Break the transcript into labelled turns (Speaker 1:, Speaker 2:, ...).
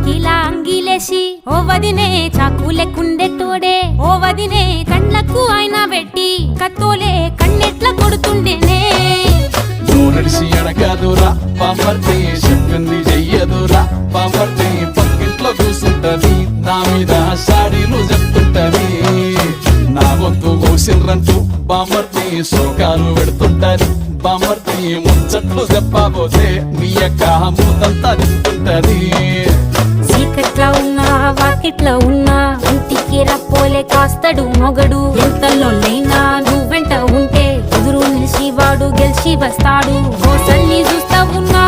Speaker 1: అంగిలా అంగిలేసి ఓ వదినే చాకులెక్కుండే తోడే ఓ వదినే కండ్లకు ఆయన పెట్టి కత్తోలే కన్నెట్ల కొడుతుండేనే
Speaker 2: నడిసి అడగదురా పాపర్తి చెప్పింది చెయ్యదురా పాపర్తి పక్కింట్లో కూసుంటది నా మీద సాడీలు చెప్తుంటది నా గొంతు కోసిర్రంటూ బామర్తి శోకాలు పెడుతుంటది బామర్తి ముచ్చట్లు చెప్పబోతే మీ యొక్క మూతంతా చెప్తుంటది
Speaker 1: చీకట్లా ఉన్నా వాకిట్లా ఉన్నా ఇంటికి రప్పోలే కాస్తడు మొగడు ఎంతలోనైనా నువ్వెంట ఉంటే ఎదురు నిలిచి వాడు గెలిచి వస్తాడు గోసల్ని చూస్తా ఉన్నా